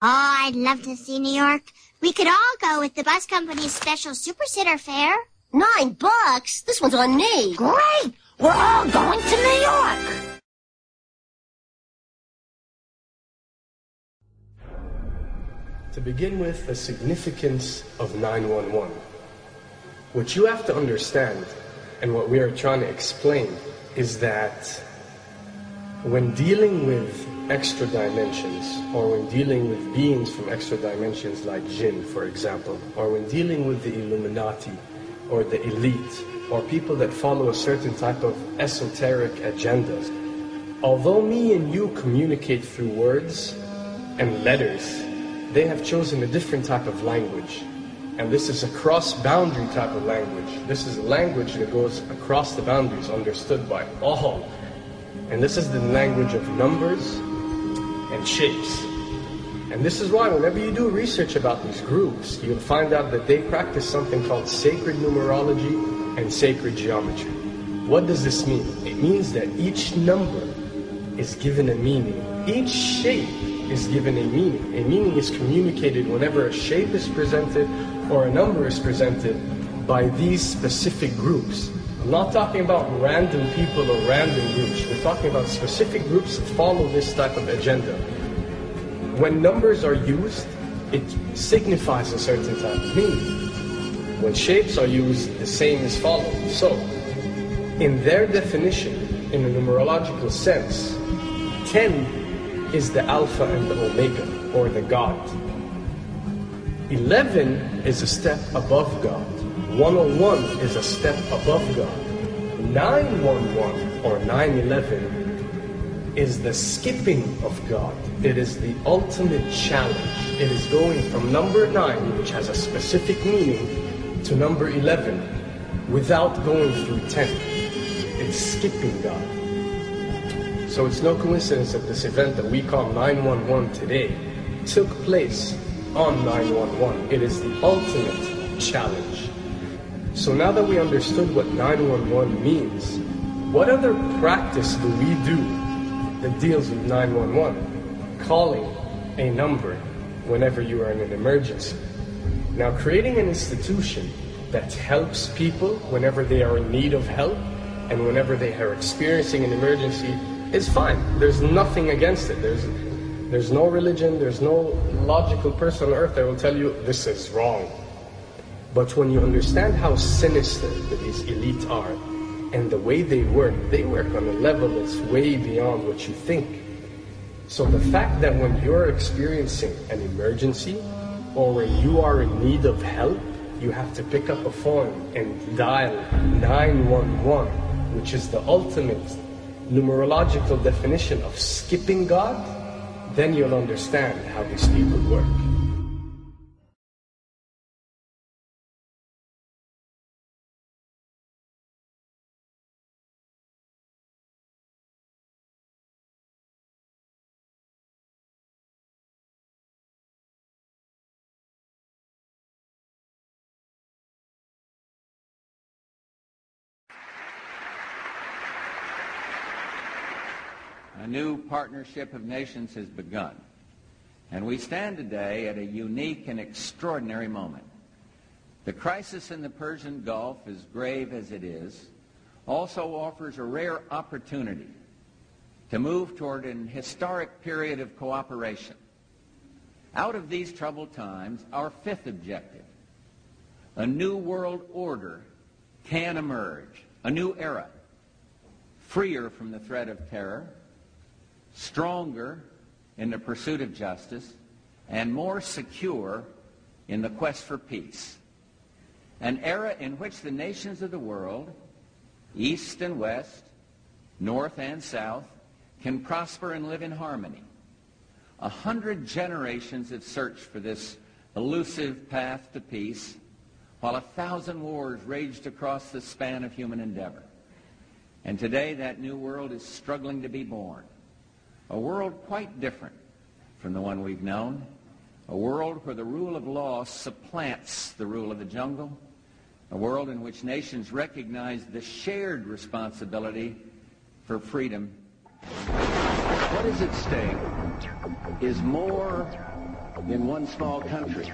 Oh, I'd love to see New York. We could all go with the bus company's special Super Sitter fare. $9? This one's on me. Great! We're all going to New York! To begin with, the significance of 911. What you have to understand, and what we are trying to explain, is that when dealing with extra dimensions, or when dealing with beings from extra dimensions like jinn, for example, or when dealing with the Illuminati, or the elite, or people that follow a certain type of esoteric agendas, although me and you communicate through words and letters, they have chosen a different type of language. And this is a cross-boundary type of language. This is a language that goes across the boundaries, understood by all. And this is the language of numbers and shapes. And this is why whenever you do research about these groups, you'll find out that they practice something called sacred numerology and sacred geometry. What does this mean? It means that each number is given a meaning. Each shape is given a meaning. A meaning is communicated whenever a shape is presented or a number is presented by these specific groups. I'm not talking about random people or random groups. We're talking about specific groups that follow this type of agenda. When numbers are used, it signifies a certain type of meaning. When shapes are used, the same is followed. So, in their definition, in a numerological sense, 10 is the Alpha and the Omega, or the God. 11 is a step above God. 101 is a step above God. 911 or 911 is the skipping of God. It is the ultimate challenge. It is going from number 9, which has a specific meaning, to number 11 without going through 10. It's skipping God. So it's no coincidence that this event that we call 911 today took place on 911. It is the ultimate challenge. So now that we understood what 911 means, what other practice do we do that deals with 911? Calling a number whenever you are in an emergency. Now, creating an institution that helps people whenever they are in need of help and whenever they are experiencing an emergency is fine. There's nothing against it. There's no religion, there's no logical person on earth that will tell you this is wrong. But when you understand how sinister these elite are and the way they work on a level that's way beyond what you think. So the fact that when you're experiencing an emergency or when you are in need of help, you have to pick up a phone and dial 911, which is the ultimate numerological definition of skipping God, then you'll understand how these people work. A new partnership of nations has begun, and we stand today at a unique and extraordinary moment. The crisis in the Persian Gulf, as grave as it is, also offers a rare opportunity to move toward an historic period of cooperation. Out of these troubled times, our fifth objective, a new world order, can emerge, a new era, freer from the threat of terror, stronger in the pursuit of justice, and more secure in the quest for peace. An era in which the nations of the world, east and west, north and south, can prosper and live in harmony. 100 generations have searched for this elusive path to peace, while 1,000 wars raged across the span of human endeavor. And today that new world is struggling to be born. A world quite different from the one we've known. A world where the rule of law supplants the rule of the jungle. A world in which nations recognize the shared responsibility for freedom. What is at stake is more in one small country.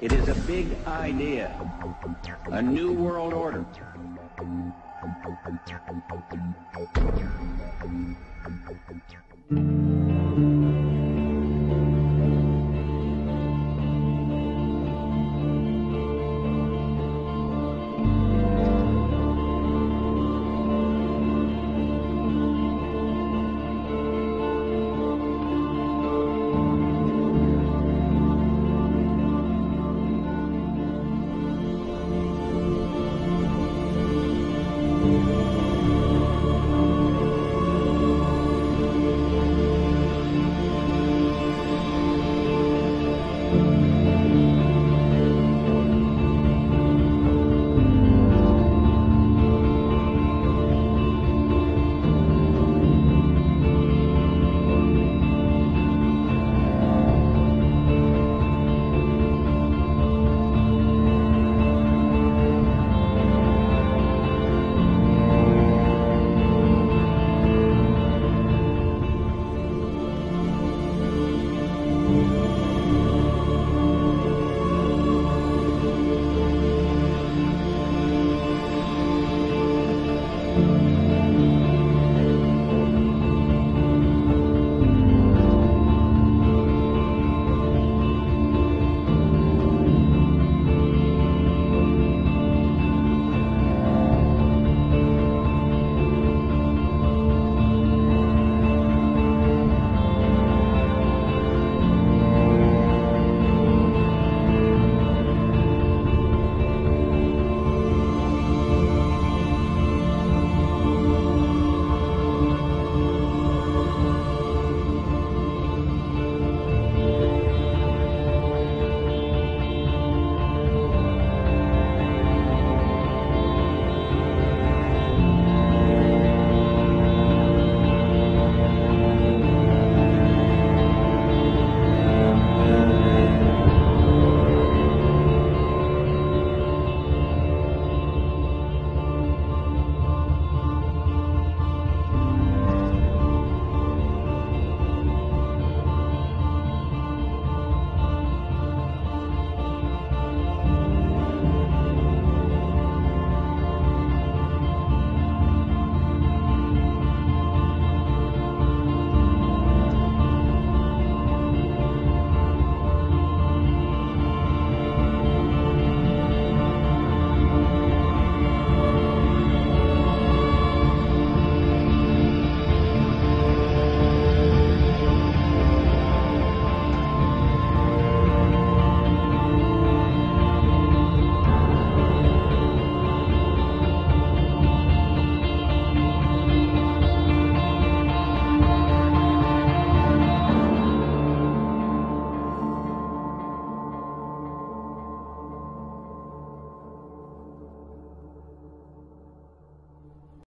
It is a big idea, a new world order.